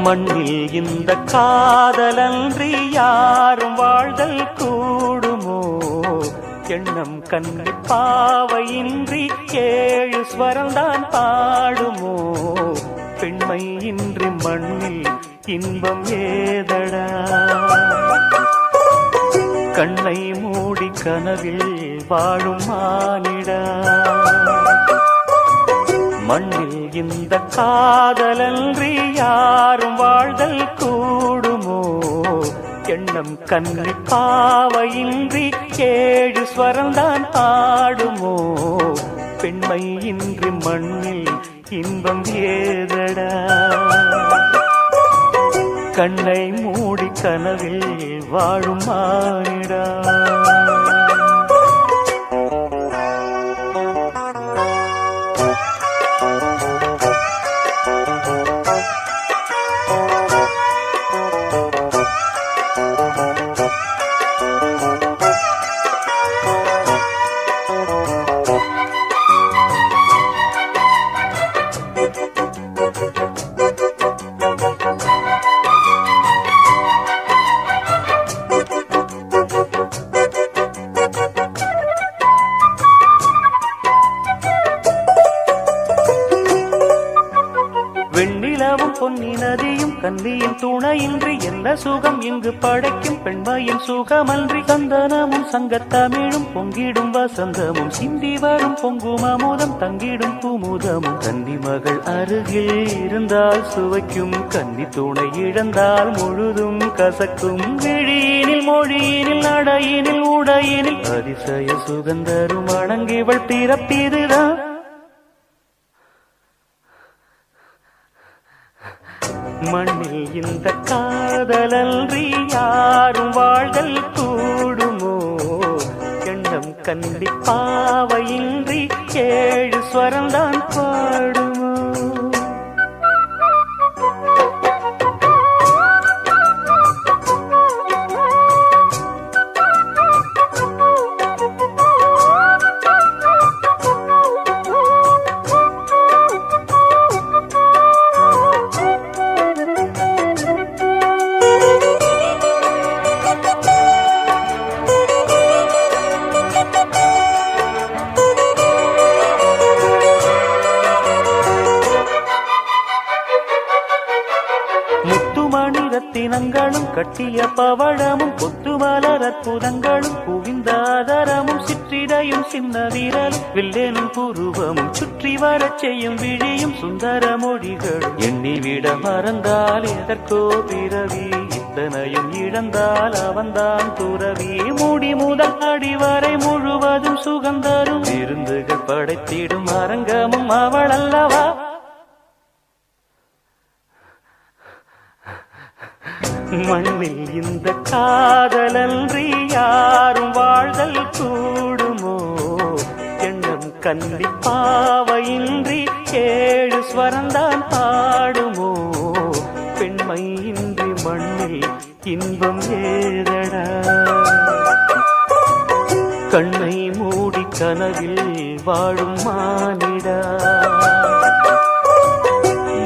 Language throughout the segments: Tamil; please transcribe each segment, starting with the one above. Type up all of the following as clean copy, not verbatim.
மண்ணில் இந்த காதலன்றி யாரும் வாழ்தல் கூடுமோ? எண்ணம் கண்ணி பாவையின்றி ஏழு ஸ்வரம்தான் பாடுமோ? பெண்மை இன்றி மண்ணில் இன்பம் ஏதடா? கண்ணை மூடி கனவில் வாழும் மானிடா. மண்ணில் இந்த காதலன்றி யாரும் வாழ்தல் கூடுமோ? எண்ணம் கண்ணி பாவையின்றி ஏழு ஸ்வரம்தான் ஆடுமோ? பெண்மை இன்றி மண்ணில் இன்பம் ஏதடா? கண்ணை மூடி கனவில் வாழும் மானிடா. வெண்ணிலவும் பொன்னி நதியும் கன்னியின் துணையின்றி என்ன சுகம் இங்கு படைக்கும்? பெண்மையின் சுகமன்றி சந்தனமும் சங்கத்தமிழும் பொங்கிடும் வசந்தமும் சிந்தி வரும் பொங்கும் அமுதம் தங்கிடும் குமுதமும். கன்னி மகள் அருகில் இருந்தால் சுவைக்கும், கன்னி துணை இழந்தால் முழுதும் கசக்கும். விழியினில் மொழியினில் நடையினில் உடையினில் அதிசய சுகந்தரும் அணங்கிவள் பிறப்பிதுதான். மண்ணில் இந்த காதலன்றி யாரும் வாழ்தல் கூடுமோ? எண்ணம் கண்டி பாவையின்றி ஏழு ஸ்வரம்தான் பாடுமோ? ரத்தினங்களும் கட்டிய பவழமும் கொத்து மலர் அற்புதங்களும் குவிந்தாதரமும் சிற்றிடையும் சின்ன வீரலும் வில்லேனும் புருவமும் சுற்றி வரச் செய்யும் விழியும் சுந்தர மொழிகளும். எண்ணிவிட மறந்தால் எதற்கோ பிறவி, இத்தனையும் இழந்தால் அவன்தான் துறவி. மூடி முதல் அடிவரை முழுவதும் சுகந்தரும் விருந்துகள் படைத்திடும் அரங்கமும் அவள் அல்லவா? மண்ணில் இந்த காதலன்றி யாரும் வாழ்தல் கூடுமோ? எண்ணம் கன்னி பாவையின்றி ஏழு ஸ்வரம்தான் பாடுமோ? பெண்மை இன்றி மண்ணில் இன்பம் ஏதடா? கண்ணை மூடி கனவில் வாழும் மானிடா.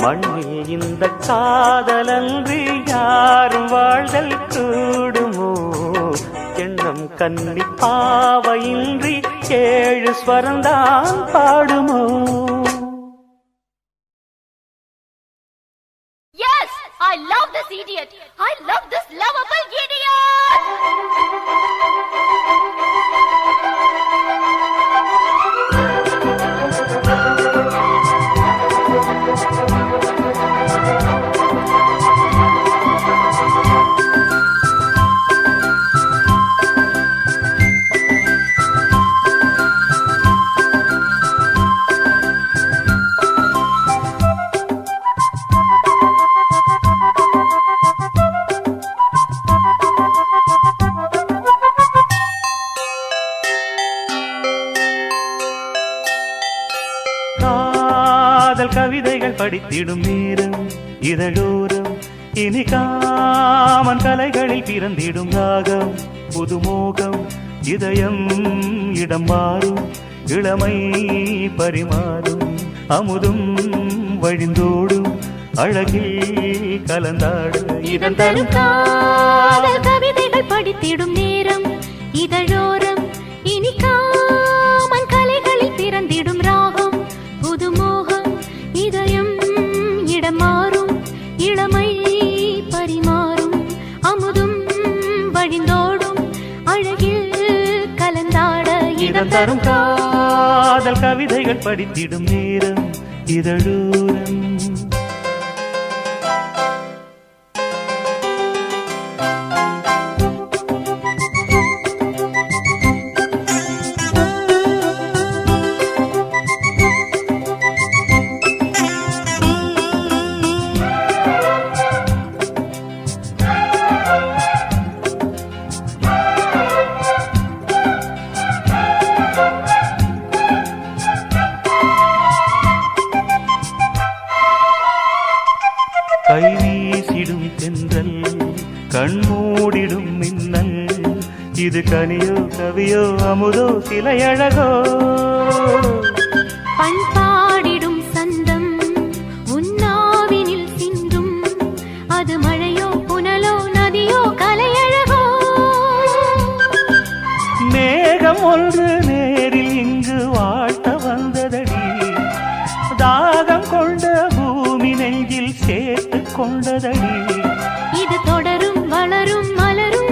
மண்ணில் இந்த காதலன்றி யாரும் வாழ்தல் கூடுமோ? எண்ணம் கன்னி பாவையின்றி ஏழு ஸ்வரம்தான் பாடுமோ? Yes, I love this idiot. I love this lovable idiot. காதல் கவிதைகள் படித்திடும் நேரம் இதழோரம் இனி காமன் கலைகளில் பிறந்திடும் ராகம் புதுமோகம் இதயம் இடம் மாறும் இளமை பரிமாறும் அமுதும் வழிந்தோடும் அழகில் கலந்தாடு இதன் தரும் காதல் கவிதைகள் படித்திடும் நேரம் இதழோரம் இனி காமன் கலைகளில் பிறந்திடும் ராகம் புதுமோகம் இதயம் இடம் மாறும் இளமை பரிமாறும் அமுதும் வழிந்தோடும் அழகில் கலந்தாட இதன் தரும் காதல் கவிதைகள் படித்திடும் நேரம் இதழோரம் கை வீசிடும் தென்றல் கண்மூடிடும் மின்னல் இது கனியோ கவியோ அமுதோ சிலையழகோ பண்பாடிடும் சந்தம் உன்னாவினில் சிந்தும் அது மழையோ புனலோ நதியோ கலையழகோ மேகம் ஒன்று நேரில் இங்கு வாழ்த்த வந்ததடி தாகம் கொண்ட பூமி நெஞ்சில் சேர்த்து கொண்டதடி இது தொடரும் வளரும் மலரும்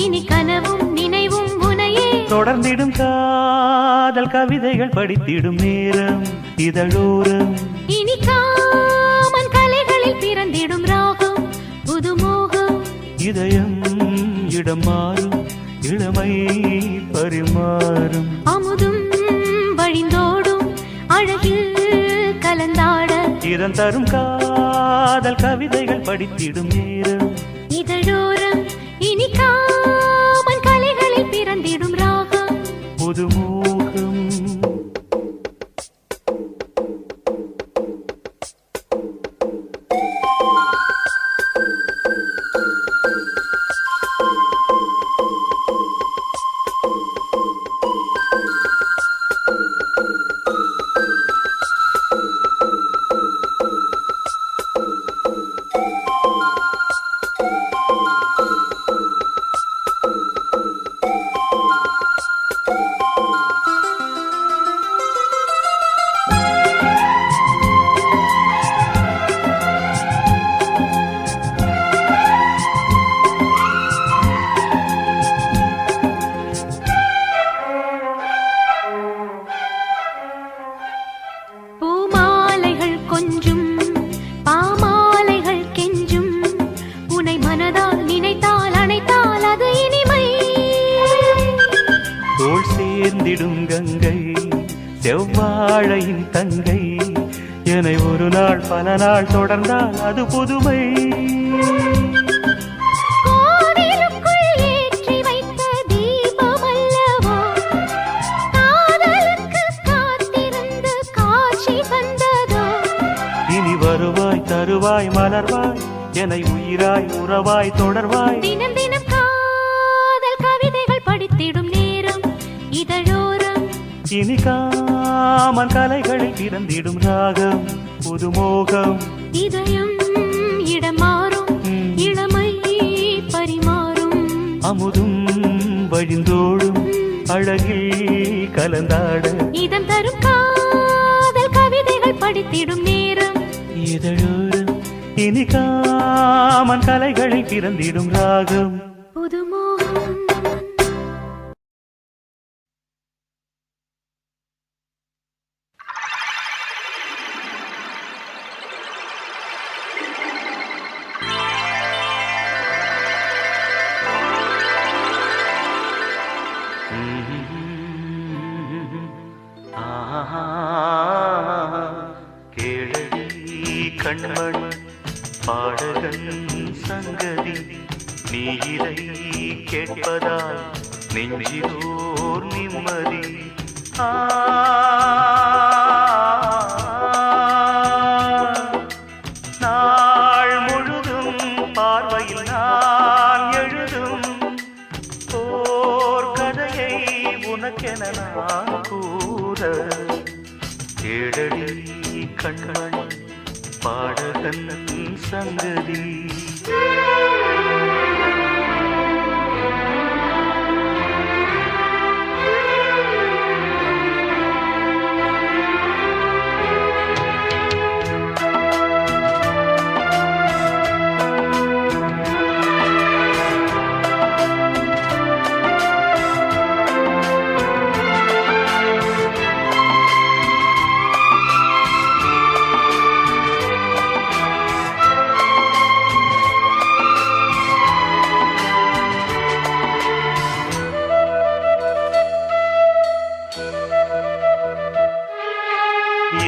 இனி கனவும் நினைவும் உனையே தொடர்ந்திடும் காதல் கவிதைகள் படித்திடும் நேரம் இதழோரம் இனி காமன் கலைகளில் பிறந்திடும் ராகம் புதுமோகம் இதயம் இடம் மாறும் இளமை பரிமாறும் அமுதும் வழிந்தோடும் அழகில் கலந்தாட இதன் தரும் காதல் கவிதைகள் படித்திடும் நேரம் இதழோரம் இனி காமன் கலைகளில் பிறந்திடும் ராகம் புதுமோகம் பூமாலைகள் கொஞ்சும் பாமாலைகள் கெஞ்சும் உனை மனதால் நினைத்தால் அணைத்தால் அது இனிமை தோள் சேர்ந்திடும் கங்கை செவ்வாழையின் தங்கை என்னை ஒரு நாள் பல நாள் தொடர்ந்தால் அது புதுமை கோவிலுக்குள் ஏற்றி வைத்த தீபம் அல்லவோ காதலுக்கு காத்திருந்து காட்சி வந்ததோ இனி வருவாய் தருவாய் மலர்வாய் என்னை உயிராய் உறவாய் தொடர்வாய் தினம் தினம் காதல் கவிதைகள் படித்திடும் நேரம் இதழோரம் இனி காமன் கலைகளில் பிறந்திடும் ராகம் புதுமோகம் இதயம் இடம் மாறும் இளமை பரிமாறும் அமுதும் வழிந்தோடும் அழகில் கலந்தாட இதம் தரும் காதல் கவிதைகள் படித்திடும் நேரம் இதழோரம் இனி காமன் கலைகளில் பிறந்திடும் ராகம் புதுமோகம் கேளடி கண்மணி பாடகன் சங்கதி நீ இதை கேட்பதால் நெஞ்சிலோர் நிம்மதி நாள் முழுதும் பார்வையில் நான் எழுதும் ஓர் கதையை உனக்கென நான் கூற தேடடி கண்மணி பாடகன் சங்கதி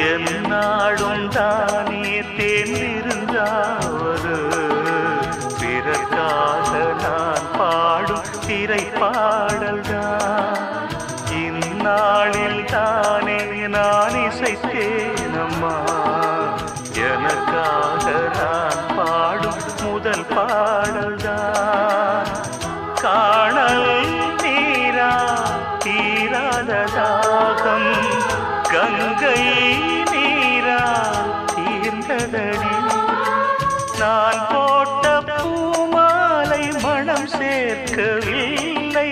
என்னாடும் தானே தேர்ந்திருந்தாவது பிறக்காக நான் பாடும் திரைப்பாடல்தான் இந்நாளில் தானே நான் இசைத்தேனம்மா எனக்காக நான் பாடும் முதல் பாடல்தான் காணல் நீரா தீராத தாகம் கங்கை நீரா தீர்ந்ததடி நான் போட்ட பூமாலை மனம் சேர்க்கவில்லை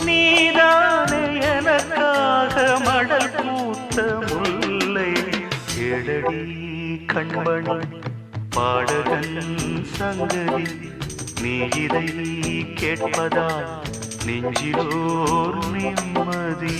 நீதானே எனக்காக மடல் பூத்த முல்லை எழடி கண்மணி பாடகன் சங்கதி நீ இதை கேட்பதால் நெஞ்சிலோர் நிம்மதி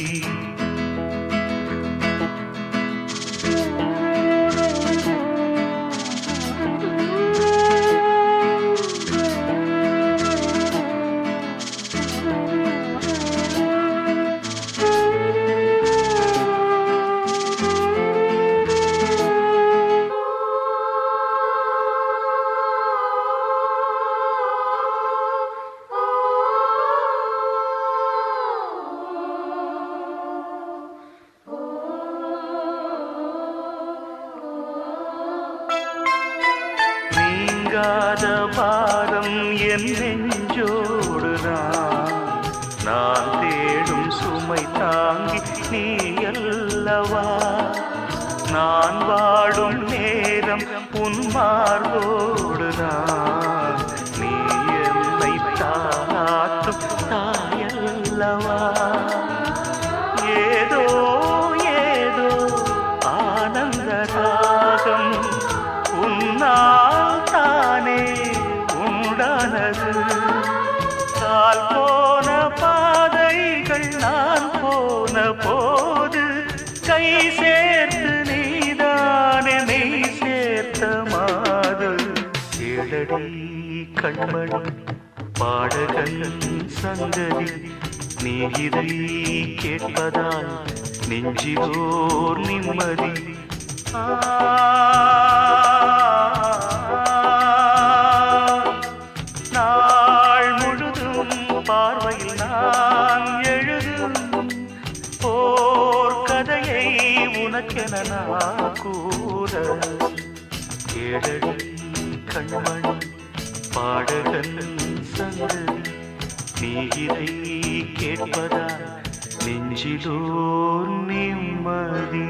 நீங்காத பாரம் என் நெஞ்சோடுதான் நான் தேடும் சுமை தாங்கி நீ அல்லவா நான் வாடும் நேரம் உன் மார்போடுதான் நீ என்னை தாளாட்டும் தாயல்லவா ஏதோ ஏதோ ஆனந்த ராகம் உன்னால் தானே உண்டானது கால் போன பாதைகள் நான் போன போது கை சேர்த்து நீதானே மெய் சேர்த்த மாது எழடி கண்மணி பாடகன் சங்கதி நீ இதை கேட்பதால் நெஞ்சிலோர் நிம்மதி நாள் முழுதும் பார்வையில் நான் எழுதும் ஓர் கதையை உனக்கென நான் கூற ஏழடி கண்மணி பாடகன் சங்கதி நீ இதை கேட்பதால் நெஞ்சிலோர் நிம்மதி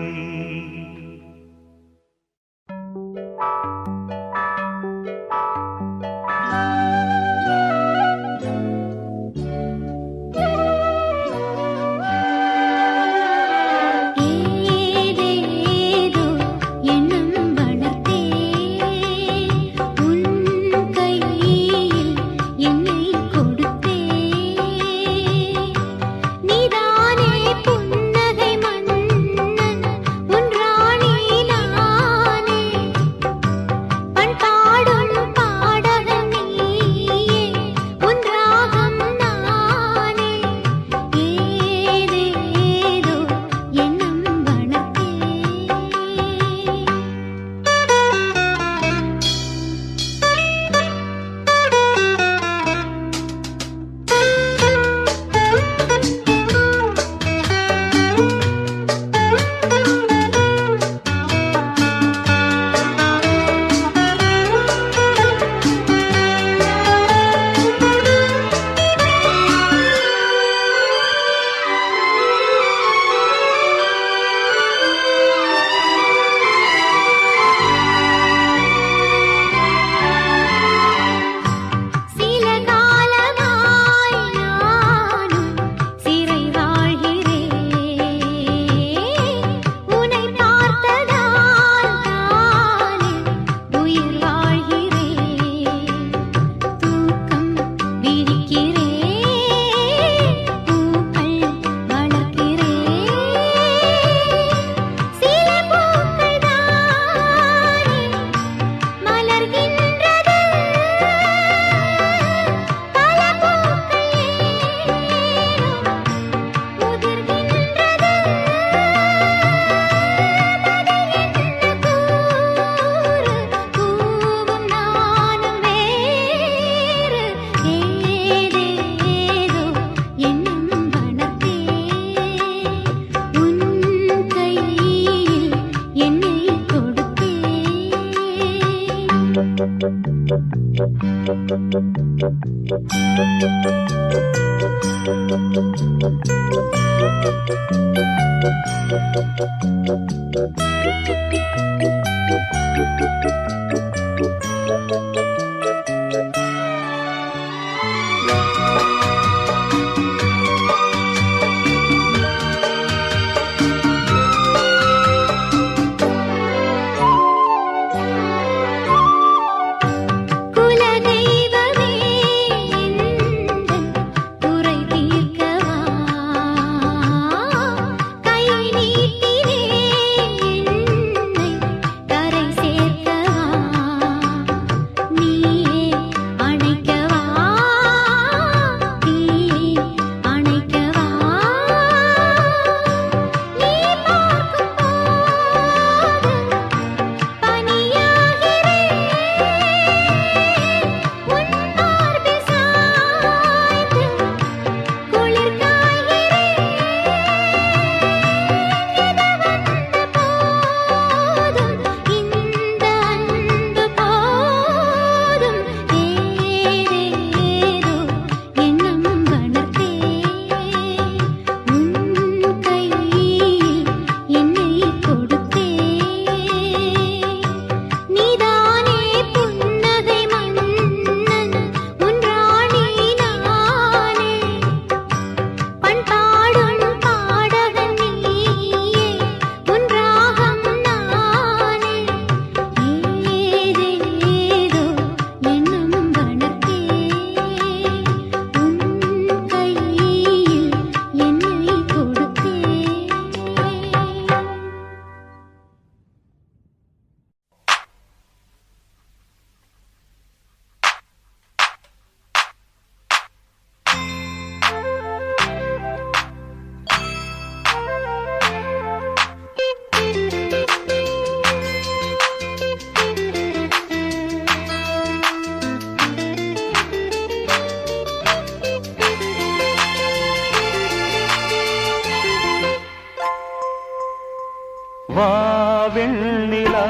வெண்ணிலா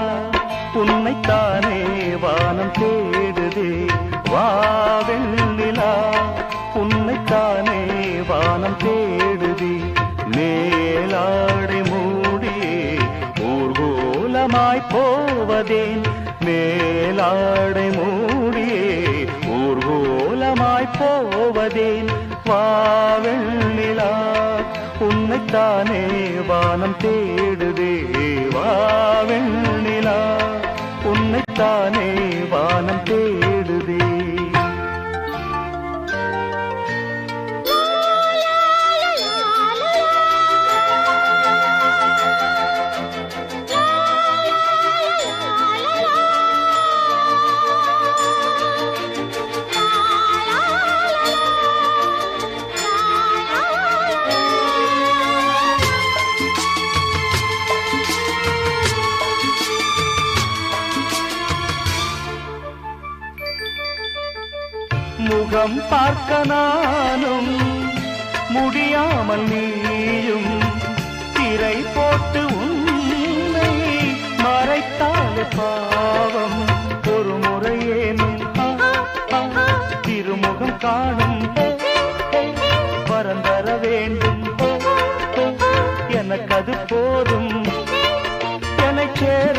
உன்னைத்தானே வானம் தேடுதே. வா வெண்ணிலா உன்னைத்தானே வானம் தேடுதே. மேலாடை மூடியே ஊர்கோலமாய் போவதேன். மேலாடை மூடியே ஊர்கோலமாய் போவதேன். வா வெண்ணிலா உன்னைத்தானே வானம் தேடுதே. வா வெண்ணிலா உன்னைத்தானே வானம் தேடுதே. முகம் பார்க்க நானும் முடியாமல் நீயும் திரை போட்டு உன்னை மறைத்தாலே பாவம். ஒரு முறையேனும் திருமுகம் காணும் வரந்தர வேண்டும். எனக்கு அது போதும் என்னை சேர.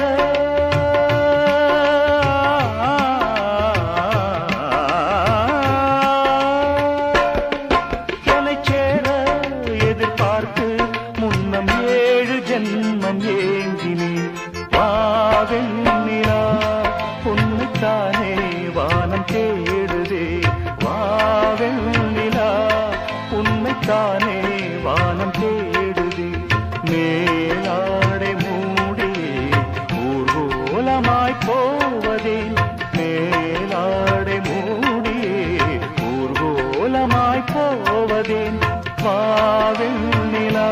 வெண்ணிலா உன்னைத்தானே வானம் தேடுதே. வா வெண்ணிலா உன்னைத்தானே வானம் தேடுதே. மேலாடை மூடியே ஊர்கோலமாய் போவதே. மேலாடை மூடியே ஊர்கோலமாய் போவதேன். வா வெண்ணிலா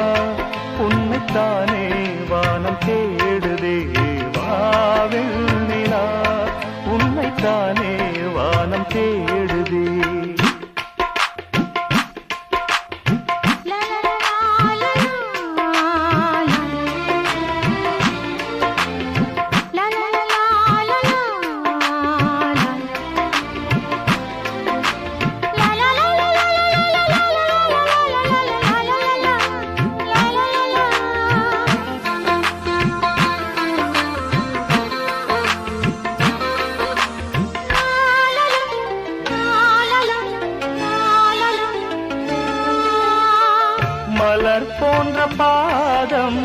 உன்னைத்தானே வானம் தேடுதே. வெண்ணிலா உன்னைத்தானே வானம் தேடுதே. போன்ற பாதம்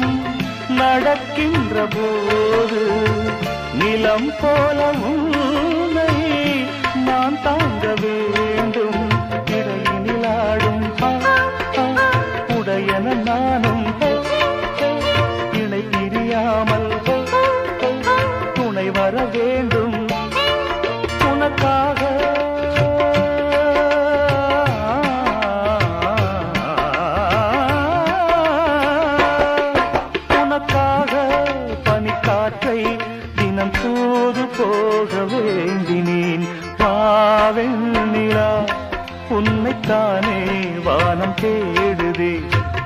நடக்கின்ற போது நிலம் போல உன்னை நான் தாங்க வேண்டும். இடையினிலாடும் உடையன நானும் இணை பிரியாமல் துணை வர வேண்டும். உனக்காக பனிக்காற்றை தினம் தூது போக வேண்டினேன். வாவெண்ணிலா உன்னைத்தானே வானம் தேடுதே.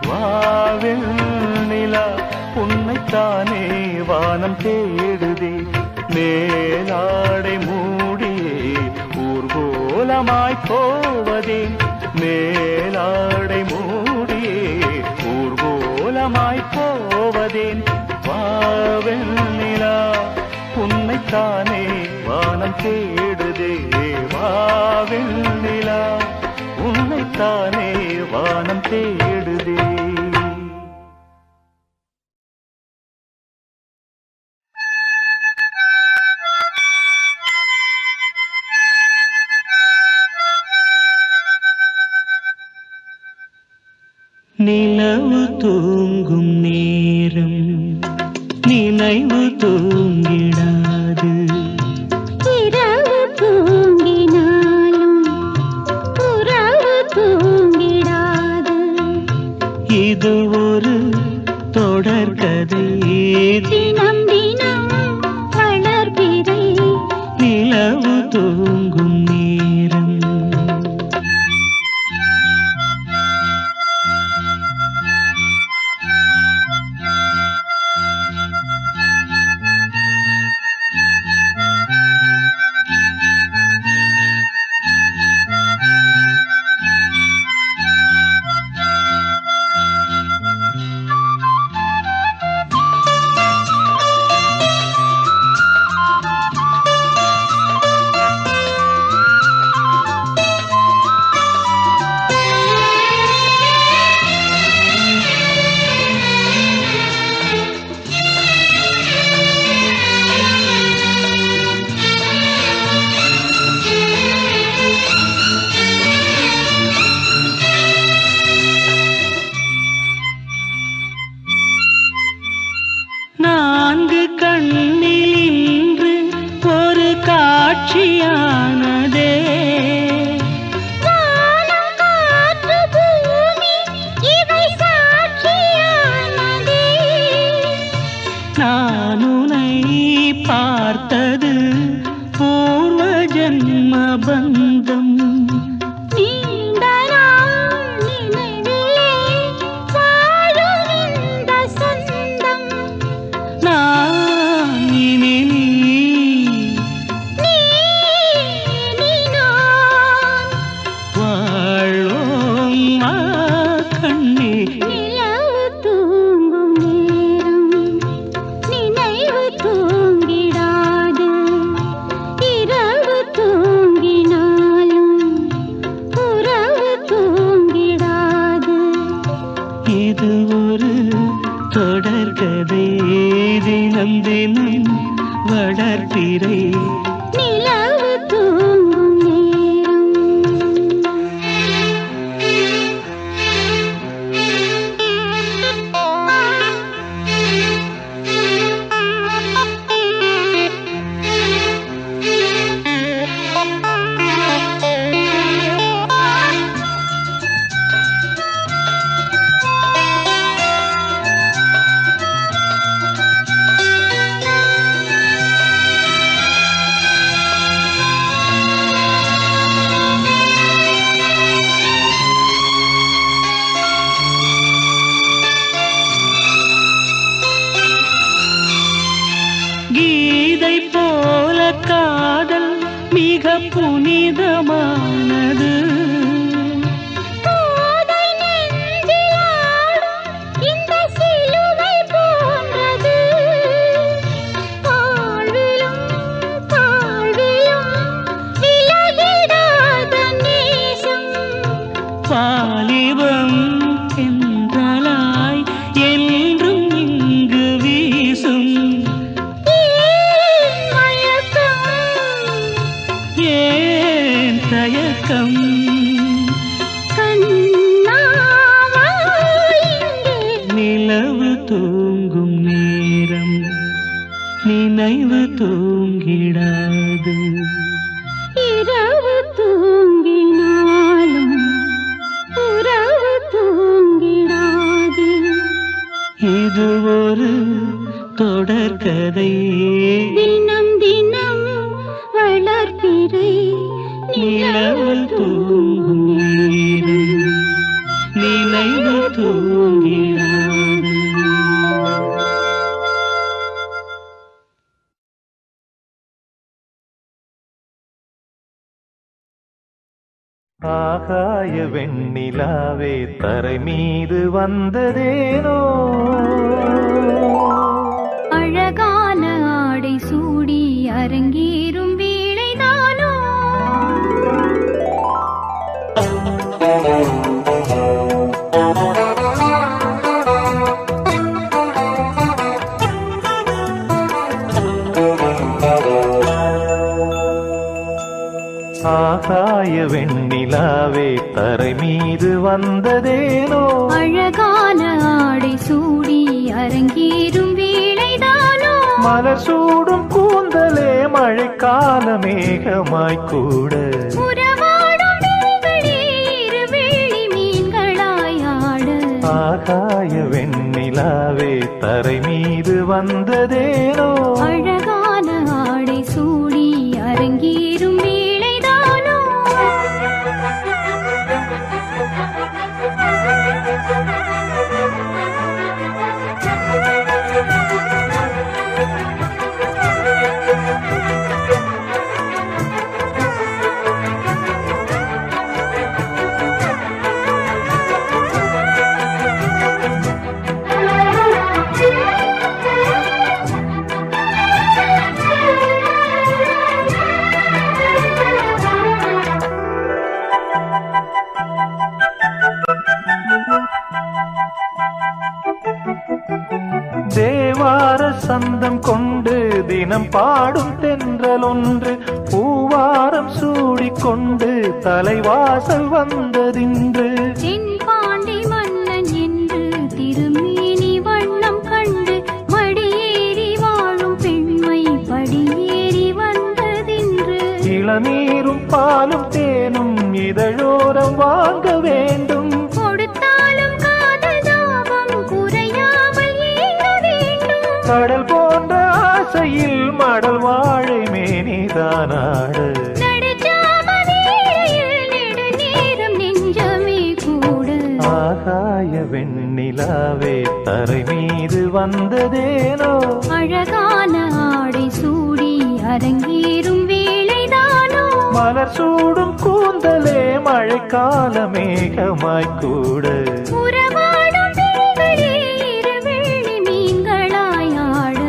வாவெண்ணிலா உன்னைத்தானே வானம் தேடுதே. மேலாடை மூடியே ஊர்கோலமாய் போவதே. மேலாடை மூடியே ஊர்கோலமாய் போவதேன். வாவெண்ணிலா உன்னைத்தானே வானம் தேடுதே. வாவெண்ணிலா உன்னைத்தானே வானம் தேடுதே. நிலவு தூங்கும் நேரம் நினைவு தூங்கிடாது. இரவு தூங்கினாலும் உறவு தூங்கிடாது. இது ஒரு தொடர்கதை. தினம் தினம் வளர்பிறை நிலவு தூங்கும் நேரம். நான்கு கண்ணில் இன்று ஒரு காட்சியானதே. வானம் காற்று பூமி இவை சாட்சியானதே. நான் உன்னை பார்த்தது பூர்வ ஜன்ம பந்தம். நீண்ட நாள் நினைவிலே வாழும் இந்த சொந்தம். நான் இனி நீ நான் வாழ்வோம் கண்ணே. நிலவு தூங்கும் நேரம் நினைவு தூங்கிடாது. இரவு தூங்கினாலும் உறவு தூங்கிடாது. இது ஒரு தொடர்கதை. தினம் தினம் வளர்பிறை. நிலவு தூங்கும் நேரம். கீதை போல காதல் மிக புனிதமானது. கோதை நெஞ்சில் ஆடும் இந்த சிலுவை போன்றது. வாழ்விலும் தாழ்விலும் விலகிடாத நேசம். வாலிபம் என்றலாய் ஏன் தயக்கம் கண்ணாவா இங்கே நிலவு தூங்கும் நேரம் நினைவு தூங்கிடாது இரவு தூங்கினாலும் உறவு தூங்கிடாது இது ஒரு தொடர்கதை தினம் தினம் வளர்பிறை நிலவு தூங்கும் நேரம் நினைவு தூங்கிடாது ஆகாய வெண்ணிலாவே தரை மீது வந்ததேனோ அழகான ஆடை சூடி அரங்கேறும் வேளைதானோ ஆகாய வெண்ணிலாவே தரை மீது வந்ததேனோ அழகான ஆடை சூடி அரங்கேறும் வேளைதானோ மலர் சூடும் கூந்தலே மழைக்கால மேகமாய் கூட உறவாடும் விழிகளே இருவெள்ளி மீன்களாய் ஆட ஆகாய வெண்ணிலாவே தரை மீது வந்ததேனோ அழகான ஆடை சூடி அரங்கேறும் வேளைதானோ தேவார சந்தம் கொண்டு தினம் பாடும் தென்றல் ஒன்று பூவாரம் சூடிக்கொண்டு தலைவாசல் வந்ததின்று தென்பாண்டி மன்னன் என்று திருமேனி வண்ணம் கண்டு மடியேறி வாழும் பெண்மை படியேறி வந்ததின்று இளநீரும் பாலும் தேனும் இதழோரம் வாங்க வேண்டும் கொடுத்தாலும் காதல் தாபம் குறையாமல் ஏங்க வேண்டும் கடல் போன்ற ஆசையில் மடல் வாழை மேனிதானாடு நடுச்சாம வேளையில் நெடுநேரம் நெஞ்சமே கூட ஆகாய வெண்ணிலாவே தரை மீது வந்ததேனோ அழகான ஆடை சூடி அரங்கேறும் வேளைதானோ மலர் சூடும் கூந்தலே மழைக்கால மேகமாய் கூட உறவாடும் விழிகளே இருவெள்ளி மீன்களாய் ஆட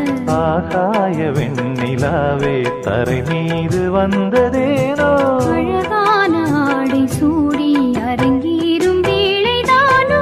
ஆகாய வெண்ணிலாவே தரை மீது வந்ததேனோ அழகான ஆடை சூடி அரங்கேறும் வேளைதானோ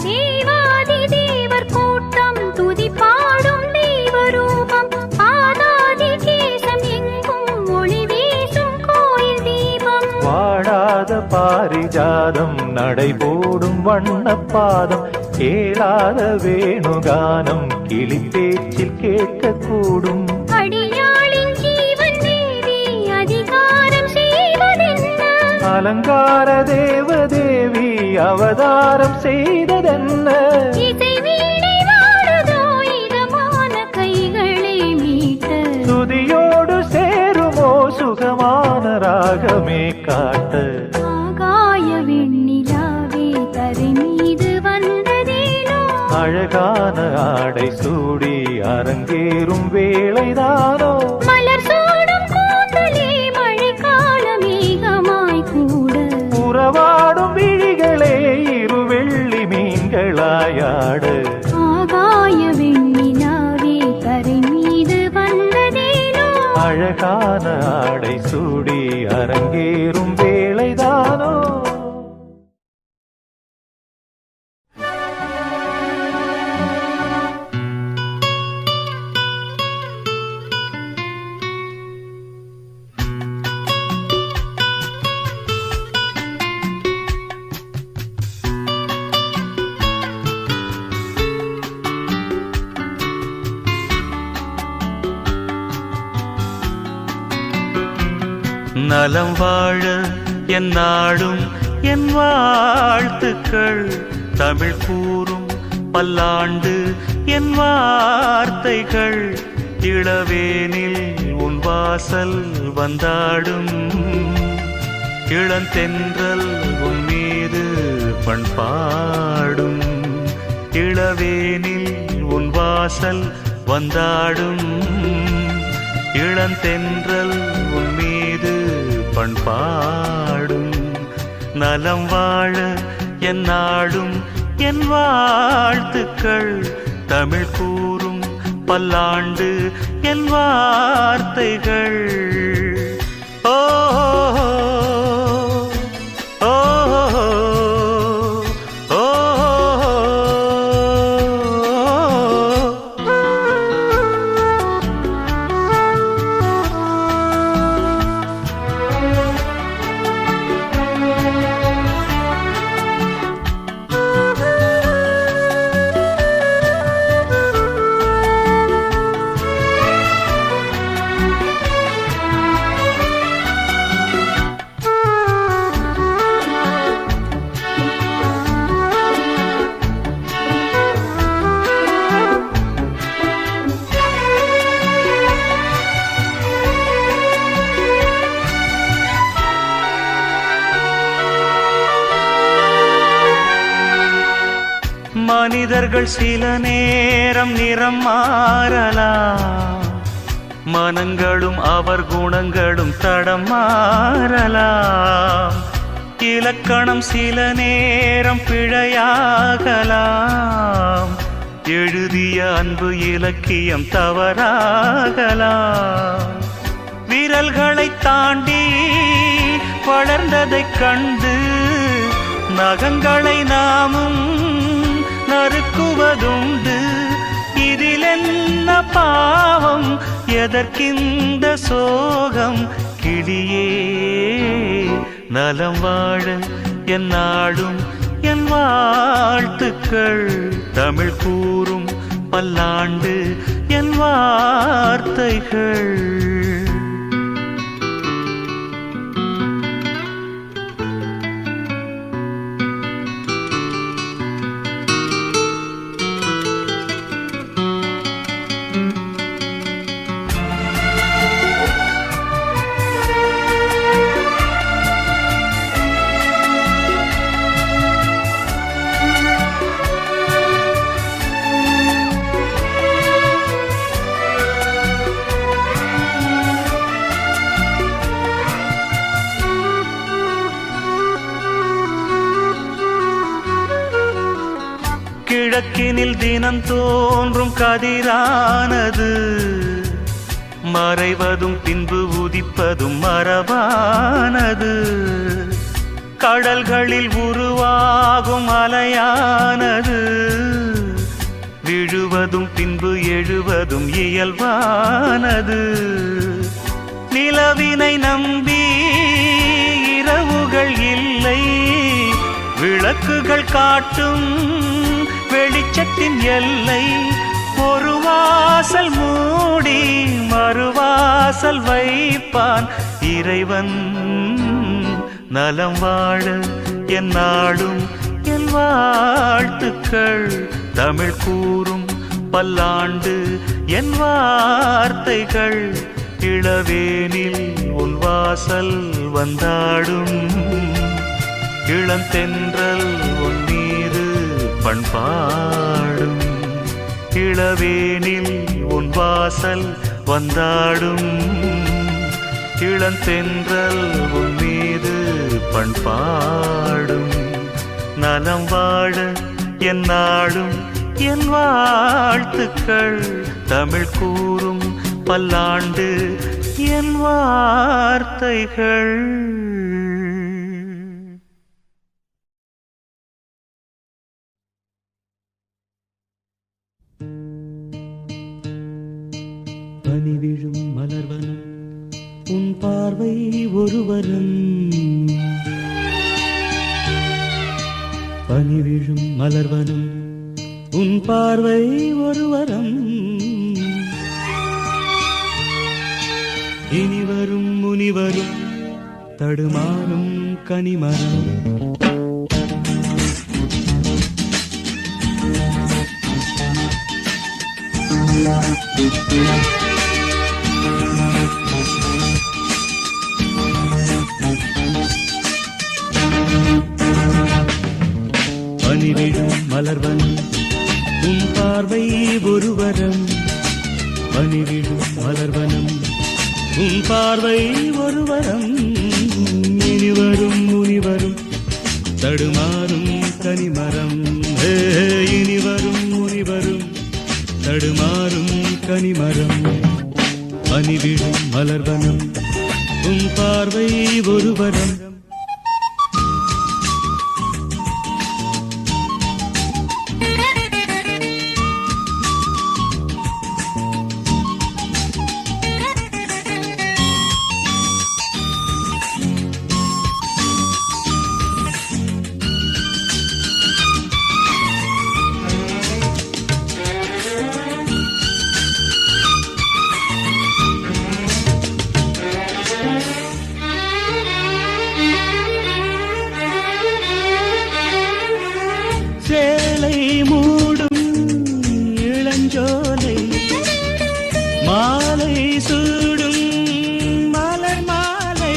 தேவாதி தேவர் கூட்டம் துதி பாடும் தெய்வரூபம் ஆதாதி தேசம் எங்கும் ஒளி வீசும் கோயில் தீபம் வாடாத பாரிஜாதம் நடைபோடும் வண்ணப்பாதம் கேளாத வேணுகானம் கிளி பேச்சில் கேட்கக்கூடும் அடியாளின் ஜீவன் தேவி அதிகாரம் செய்வதென்ன அலங்கார தேவதேவி அவதாரம் செய்ததென்ன இசை வீணை வாழுதோ இதமான கைகளை மீட்ட துதியோடு சேருமோ சுகமான ராகமே காட்ட ஆகாய வெண்ணிலாவே தரை மீது வந்ததேனோ அழகான ஆடை சூடி அரங்கே அரங்கேறும் வேளைதானோ மலர் சூடும் கூந்தலே மழைக்கால மேகமாய் கூட உறவாடும் விழிகளே இரு வெள்ளி மீன்களாயாடு ஆகாய வெண்ணிலாவே கரை மீது வந்ததேனோ அழகான ஆடை சூடி அரங்கேறும் வேளைதானோ நலம் வாழ என் நாடும் என் வாழ்த்துக்கள் தமிழ் கூறும் பல்லாண்டு என் வார்த்தைகள் இளவேனில் உன் வாசல் வந்தாடும் இளந்தென்றல் உன் மீது பண்பாடும் இளவேனில் உன் வாசல் வந்தாடும் இளந்தென்றல் உன் மீது பண்பாடும் நலம் வாழ என் நாடும் என் வாழ்த்துக்கள் தமிழ் கூறும் பல்லாண்டு என் வார்த்தைகள் ஓ ஓ ஓ மனிதர்கள் சில நேரம் நிறம் மாறலாம் மனங்களும் அவர் குணங்களும் தடம் மாறலாம் இலக்கணம் சில நேரம் பிழையாகலாம் எழுதிய அன்பு இலக்கியம் தவறாகலாம் விரல்களை தாண்டி வளர்ந்ததைக் கண்டு நகங்களை நாமும் நறுக்குவதுண்டு இதில் என்ன பாவம் எதற்கிந்த சோகம் கிளியே நலம் வாழ என் நாடும் என் வாழ்த்துக்கள் தமிழ் கூறும் பல்லாண்டு என் வார்த்தைகள் கிழக்கினில் தினம் தோன்றும் கதிரானது மறைவதும் பின்பு உதிப்பதும் மரபானது கடல்களில் உருவாகும் அலையானது விழுவதும் பின்பு எழுவதும் இயல்பானது நிலவினை நம்பி இரவுகள் இல்லை விளக்குகள் காட்டும் வெளிச்சத்தின் எல்லை ஒரு வாசல் மூடி மறுவாசல் வைப்பான் இறைவன் நலம் வாழ என் நாடும் என் வாழ்த்துக்கள் தமிழ் கூறும் பல்லாண்டு என் வார்த்தைகள் இளவேனில் உன் வாசல் வந்தாடும் இளந்தென்றல் உன் மீது பண்பாடும் இளவேனில் உன் வாசல் வந்தாடும் இளந்தென்றல் உன் மீது பண்பாடும் நலம் வாழ என் நாடும் என் வாழ்த்துக்கள் தமிழ் கூறும் பல்லாண்டு என் வார்த்தைகள். பனி விழும் மலர்வனம் உன் பார்வை ஒருவரும் பனி விழும் மலர்வனம் உன் பார்வை ஒருவரம் இனிவரும் முனிவரும் தடுமாறும் கனிமரம் பனிவிழும் மலர்வனம் உன் பார்வை ஒருவரம் பனிவிழும் மலர்வனம் உன் பார்வை ஒருவரம் இனிவரும் முனிவரும் தடுமாறும் கனிமரம் இனிவரும் முனிவரும் தடுமாறும் கனிமரம் பனிவிழும் மலர்வனம் உன் பார்வை ஒருவரம். சேலை மூடும் இளஞ்சோலை மாலை சூடும் மலர் மாலை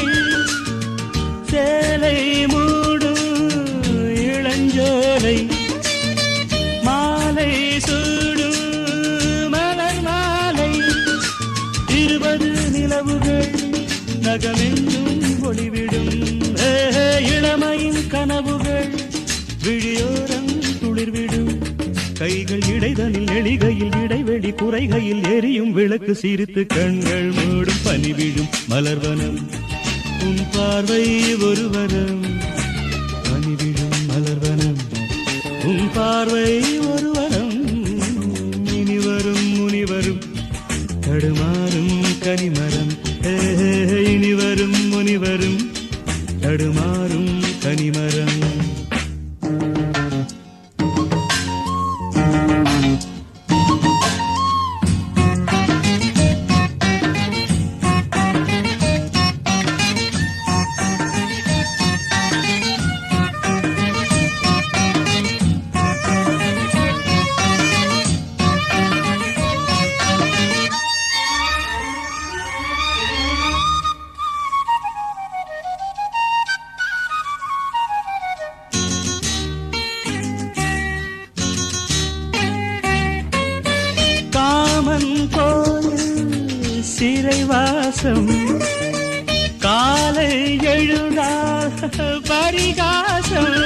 சேலை மூடும் இளஞ்சோலை மாலை சூடும் மலர் மாலை 20 நிலவுகள் நகமெங்கும் ஒளிவிடும் இளமையின் கனவுகள் விழியோரம் துளிர்விடும் கைகள் இடைதனில் எளிகையில் இடைவெளி குறைகையில் எரியும் விளக்கு சிரித்து கண்கள் மூடும் பனிவிழும் மலர்வனம் உன் பார்வை ஒருவரம் பனிவிழும் மலர்வனம் உன் பார்வை ஒருவரம் இனிவரும் முனிவரும் தடுமாறும் கனிமரம் இனிவரும் முனிவரும் தடுமாறும் கனிமரம். சிறைவாசம் காலை எழுந்தால் பரிகாசம்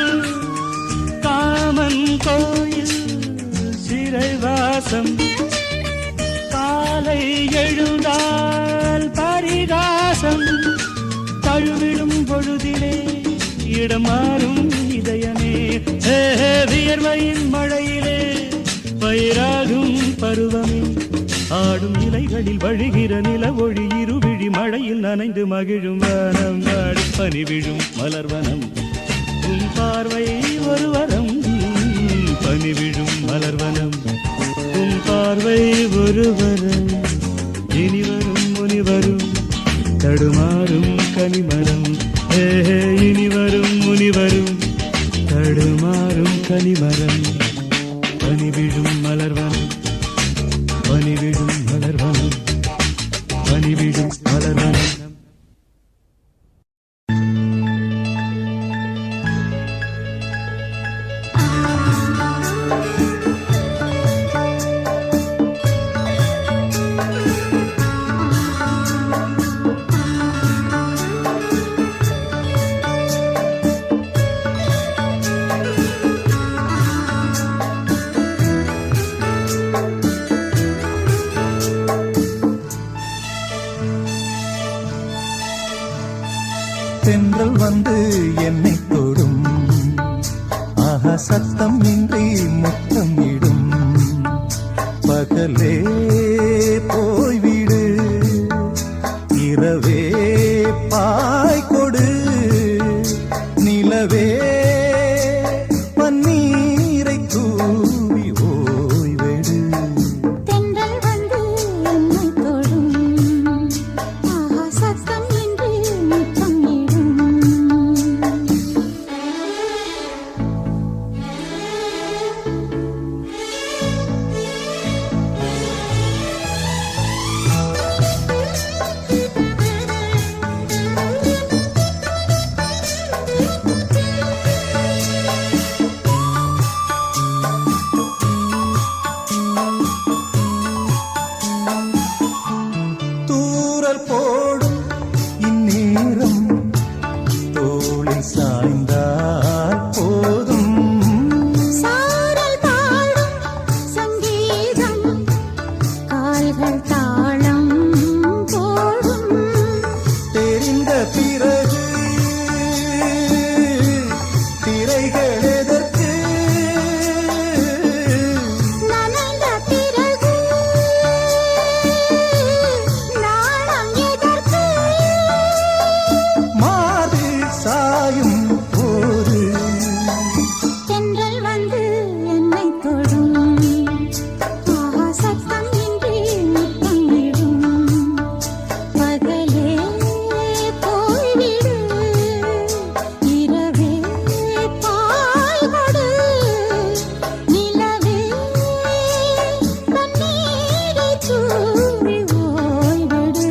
காமன் கோயில் சிறைவாசம் காலை எழுந்தால் பரிகாசம் தழுவிடும் பொழுதிலே இடமாறும் இதயமே வியர்வையின் மழையிலே பயிராகும் பருவமே ஆடும் இலைகளில் வழிகிற நில ஒளி இருவிழி மழையில் நனைந்து மகிழும் வனம் நாடு பனிவிழும் மலர்வனம் உன் பார்வை ஒருவரம் பனிவிழும் மலர்வனம் உன் பார்வை ஒருவரம் இனிவரும் முனிவரும் தடுமாறும் கனிமரம் இனிவரும் முனிவரும் தடுமாறும் கனிமரம் பனிவிழும் மலர்வனம் பனிவிழும் மலர்வனம் பனிவிழும் மலர்வனம். தென்றல் வந்து என்னை தொடும் ஆஹா சத்தம் இன்றி முத்தமிடும் பகலே போய்விடு இரவே பாய் கொடு நிலவே பன்னீரை தூவி ஓய்வெடு தென்றல் வந்து என்னை தொடும் ஆஹா சத்தம் இன்றி முத்தமிடும் தூரல் போடும் இந்நேரம் தோளில் சாய்ந்தால் போதும் சாரல் பாடும் சங்கீதம் கால்கள் தாளம் போடும் தெரிந்த பிறகு திரைகள் எதற்கு நனைந்த பிறகு நாணம் எதற்கு மாறில் சாயும் போது தென்றல் வந்து என்னை தொடும் ஆஹா சத்தம் இன்றி முத்தமிடும் பகலே போய்விடு இரவே பாய் கொடு நிலவே தண்ணீரை தூவி ஓய்விடு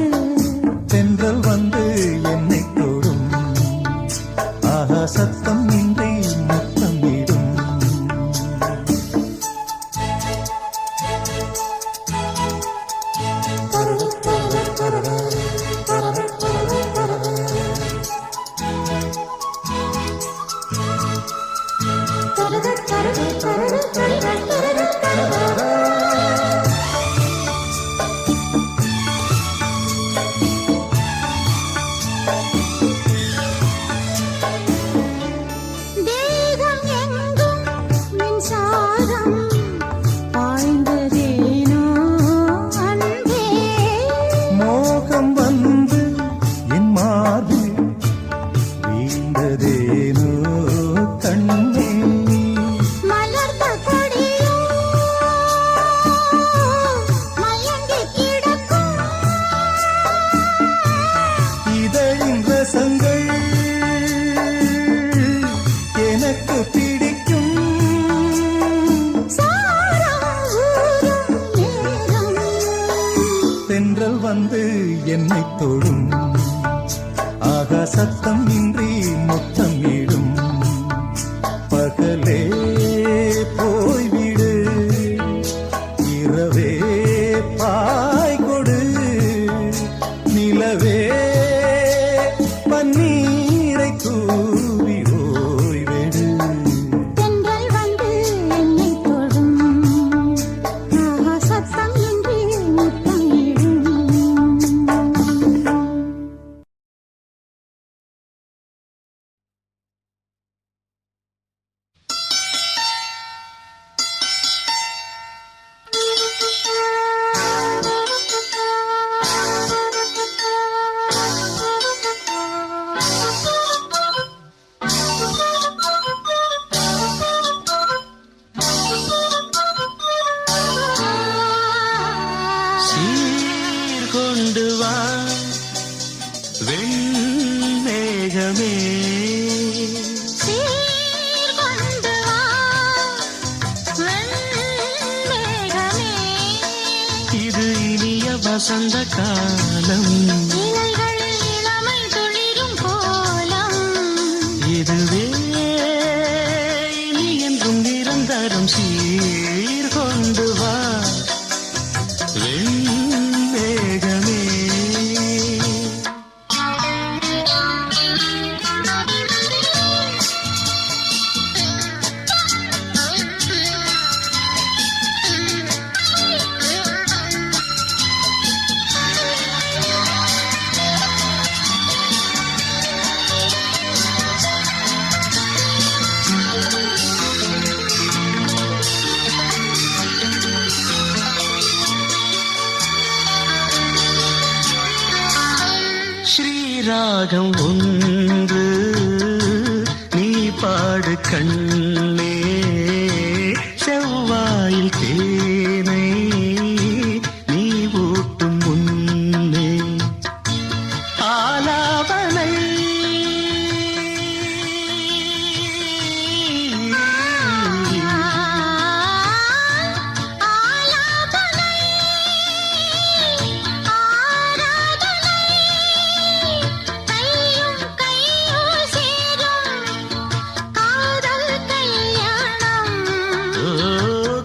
தென்றல் வந்து என்னை தொடும் ஆஹா சத்தம் இன்றி முத்தமிடும் தேகம் எங்கும் மின்சாரம் பாய்ந்ததேனோ அன்பே மோகம் வந்து என் மார்பில் வீழ்ந்ததேனோ கண்ணே மலர்ந்த கொடியோ மயங்கி கிடக்கும் இதழின் ரசங்கள் எனக்கு பிடிக்கும் சாரம் ஊரும் நேரம் தென்றல் வந்து என்னை தொடும் ஆகா சத்தம் இன்றி முத்தமிடும் பகலே போய்விடு இரவே பாய் கொடு நிலவே பன்னீரை தூவி ஓய்வெடு தென்றல் வந்து என்னை தொடும் ஆஹா சத்தம் இன்றி முத்தமிடும் சீர்கொண்டு வா வெண்மேகமே சீர்கொண்டு வா வெண்மேகமே இது இனிய வசந்த காலம் இலைகளில் இளமை துளிரும் கோலம் இதுவே இனி என்றும் நிரந்தரம் சீர்கொண்டு வா வெண்மேகமே ராகம் ஒன்று நீ பாடு கண்ணே செவ்வாயில் தேனை நீ ஊட்டும் முன்னே ஆலாபனை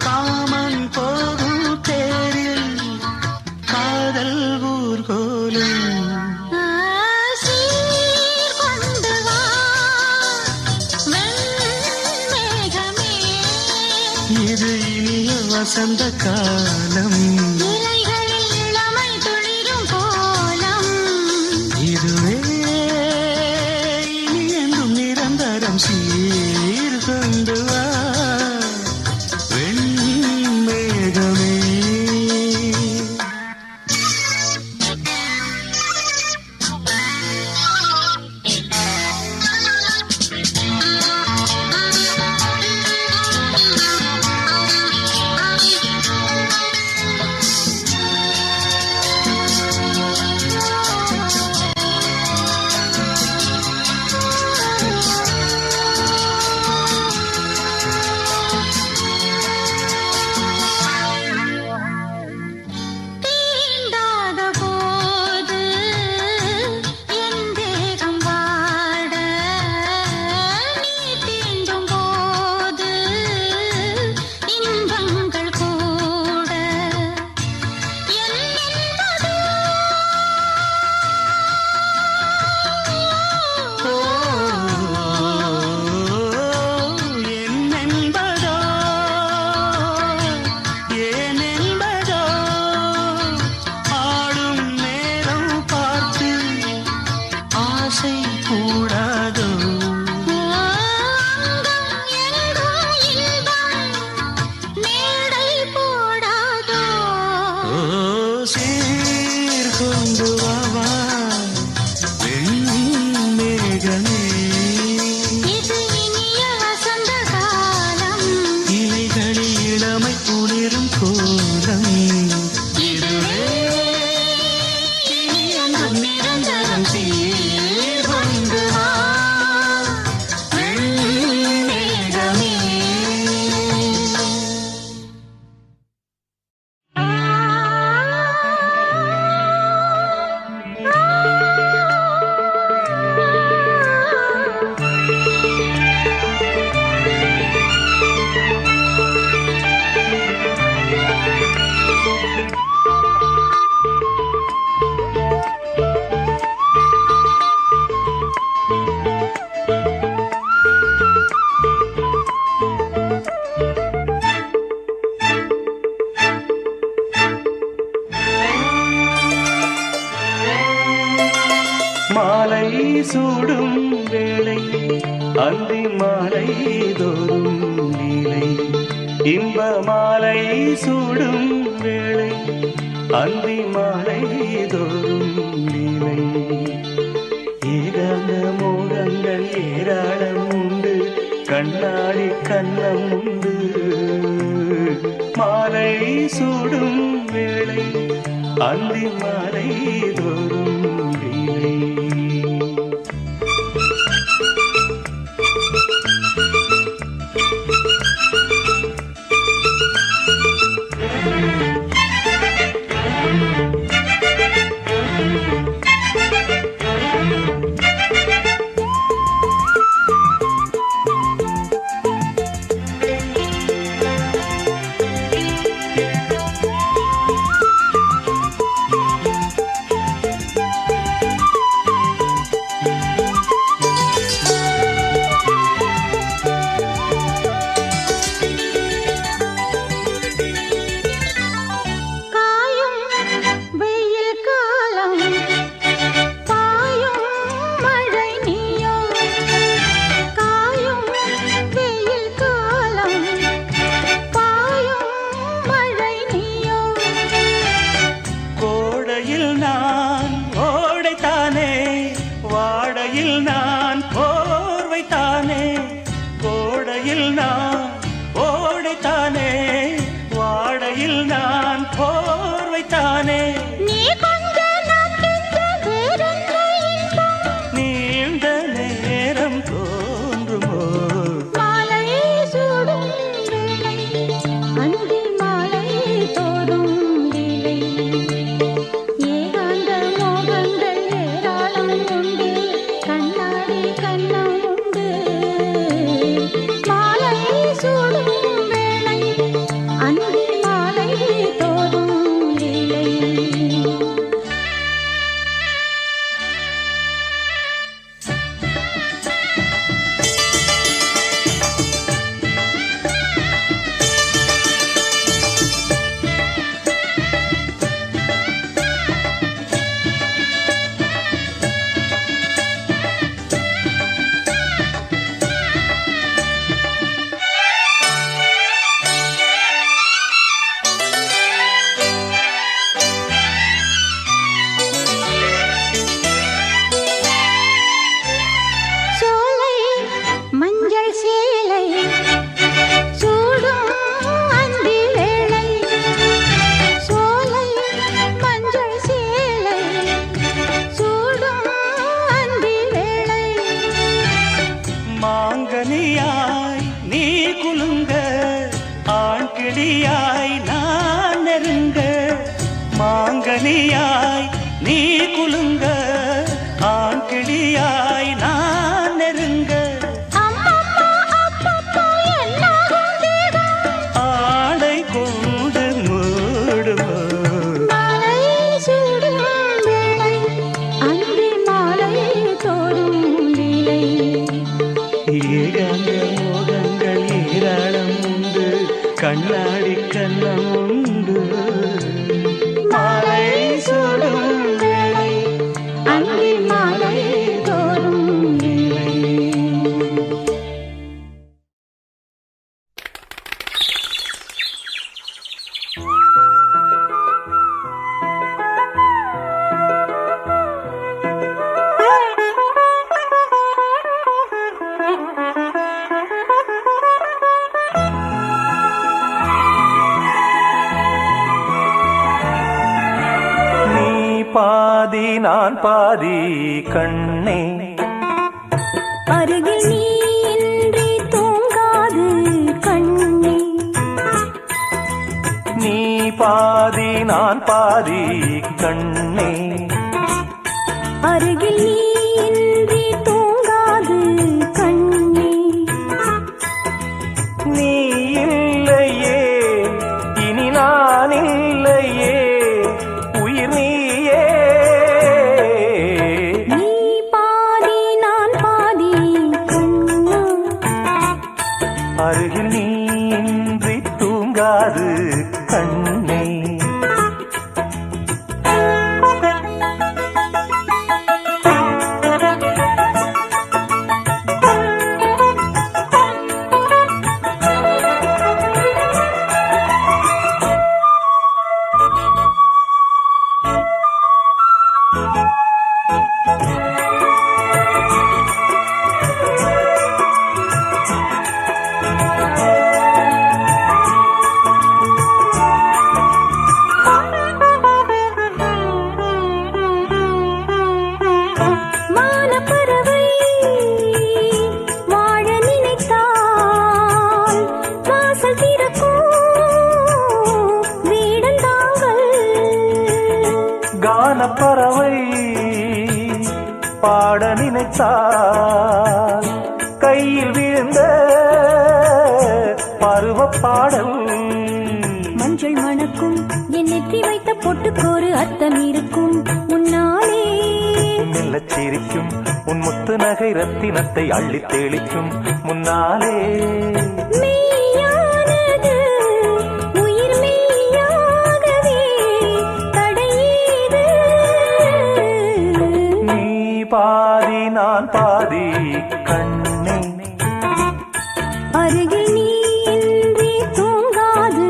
காமன் போகும் தேரில் காதல் ஊர்கோலும் இது இனிய வசந்த காலம் இதுவே இனி என்றும் நிரந்தரம் சீர் கொண்டு வா வெண்மேகமே தீண்டாத போது என் தேகம் வாட நீ தீண்டும் போது இன்பங்கள் கூட என் என்பதோ என்னென்பதோ ஏனென்பதோ ஆடும் நேரம் பார்த்து ஆசை கூடாதோ அங்கம் எங்கும் இன்பம் மேடை போடாதோ ஓ சீர் கொண்டு வா வெண்மேகமே இது இனிய வசந்த காலம் இலைகளில் இளமை குளிரும் கோலம் இதுவே இனி என்றும் நிரந்தரம் சீர் கொண்டு வா வெண்மேகமே மாலை சூடும் வேளை அந்தி மாலை தோறும் லீலை இன்ப மாலை சூடும் வேளை அந்தி மாலை தோறும் லீலை ஏகாந்த மோகங்கள் ஏராளம் உண்டு கண்ணாடி கண்ணம் உண்டு மாலை சூடும் வேளை அந்தி மாலை தோறும் லீலை பாதி நான் பாதி கண்ணே அருகில் நீ இன்றி தூங்காது கண்ணே நீ பாதி நான் பாதி கண்ணே அருகில் நீ இன்றி தூங்காது கண்ணே நீ இல்லையே இனி நான் இல்லையே உயிர் நீயே நீ பாதி நான் பாதி கண்ணா அருகில் நீ இன்றி தூங்காது கண்ணே மானப்பறவை வாழ நினைத்தால் வாசல் திறக்கும் வீடந்தாங்கள் கானப்பறவை பாட நினைத்தால் கையில் விழுந்த பருவ பாடல் மஞ்சள் மணக்கும் என் நெற்றி வைத்த பொட்டுக்கோரு அர்த்தம் இருக்கும் முன்னாலே மெல்லச் சிரிக்கும் உன் முத்து நகை ரத்தினத்தை அள்ளித் தெளிக்கும் முன்னாலே மெய்யானது உயிர் மெய்யாகவே தடையீது நீ பாதி நான் பாதி கண்ணே அருகில் நீ இன்றி தூங்காது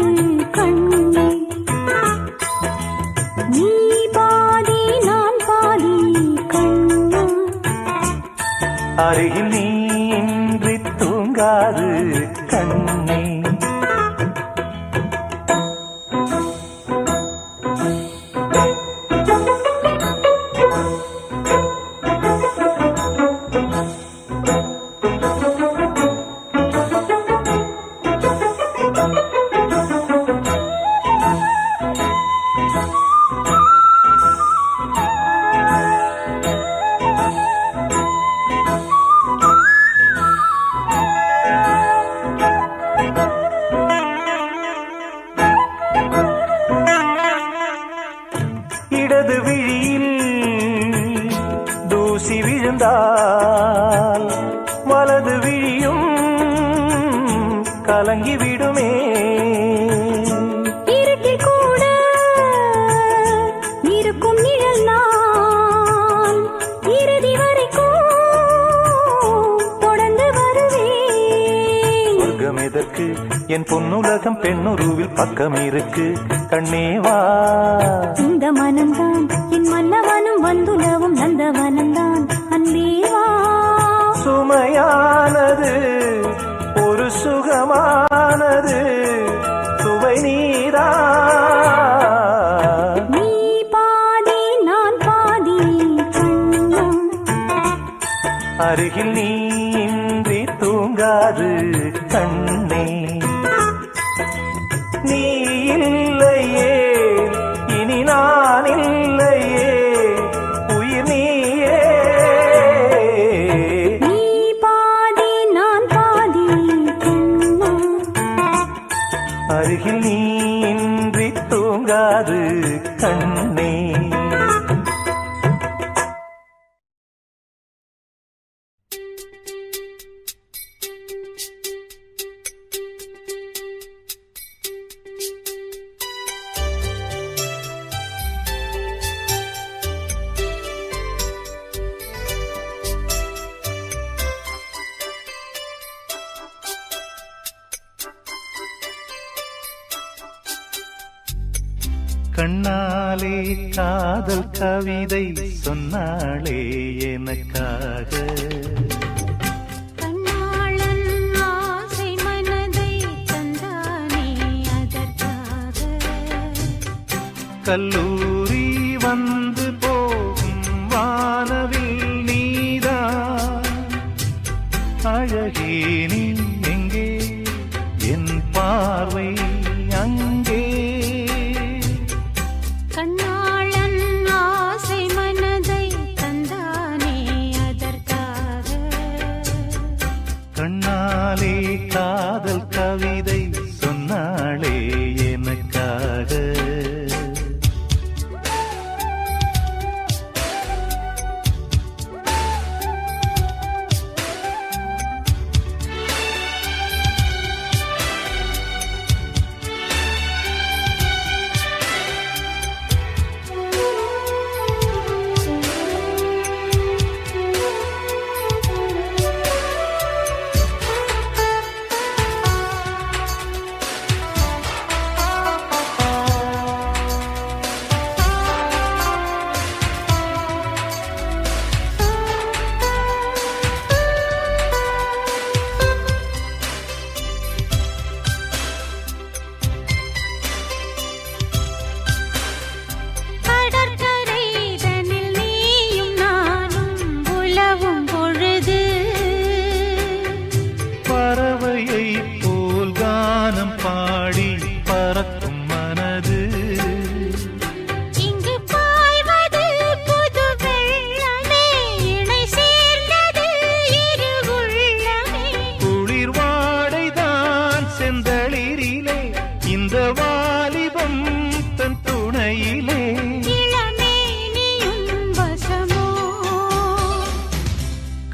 கண்ணே நீ பாதி நான் பாதி கண்ணா அருகில் நீ இன்றி தூங்காது கண்ணே இடது விழியில் தூசி விழுந்தால் வலது விழியும் கலங்கி விடுமே இருட்டில் கூட இருக்கும் நிழல் நான் இறுதி வரைக்கும் தொடர்ந்து வருவேன் சொர்க்கம் எதற்கு என் பொன்னுலகம் பெண்ணுருவில் பக்கம் இருக்கு கண்ணேவா இந்த மனம்தான் என் மன்னவனும் வந்துலவும் நந்தவனம்தான் அன்பேவா சுமையானது ஒரு சுகமானது சுவை நீரா நீ பாதி நான் பாதி கண்ணா அருகில் நீ இன்றி தூங்காது கண்ணே நீ இல்லையே இனி நான் இல்லையே உயிர் நீயே நீ பாதி நான் பாதி கண்ணா அருகில் நீ இன்றி தூங்காது கண்ணே கண்ணாலே காதல் கவிதை சொன்னாளே எனக்காக கண்ணாளன் ஆசை மனதை தந்தானே அதற்காக கல்லூரி வந்து போ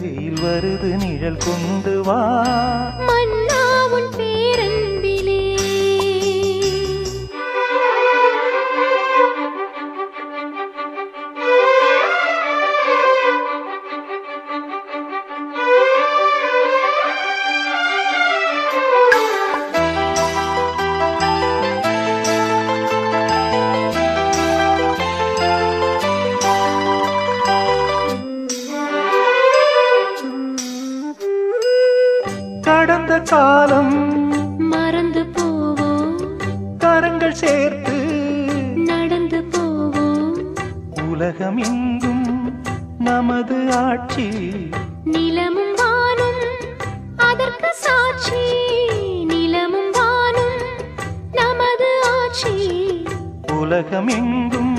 வெயில் வருது நிழல் கொண்டு வா மன்னா உன் பேரன்பிலே. கடந்த காலம் மறந்து போவோம், கரங்கள் சேர்த்து நடந்து போவோம். உலகம் எங்கும் நமது ஆட்சி நிலமும் வானும் அதற்கு சாட்சி, நிலமும் வானும் நமது ஆட்சி. உலகம் எங்கும்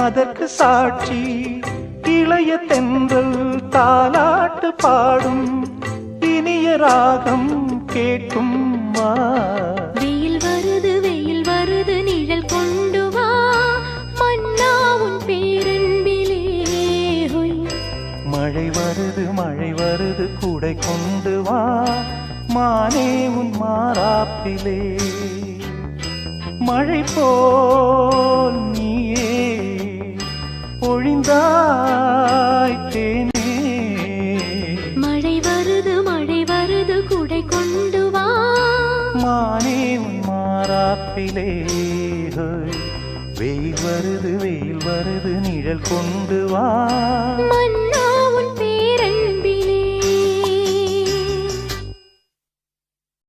அதற்கு சாட்சி இளைய தென்றல் தாலாட்டு பாடும் இனிய ராகம் கேட்கும் வா வெயில் வருது நிழல் கொண்டு வா மன்னா உன் பேரன்பிலே. ஹொய். மழை வருது கூடை கொண்டு வா மானே உன் மாறாப்பிலே. மழை போல் நீயே பொழிந்தாய் தேனே. மழை வருது குடை கொண்டு வா மானே உன் மாறாப்பிலே. வெயில் வருது நிழல் கொண்டு வா மன்னா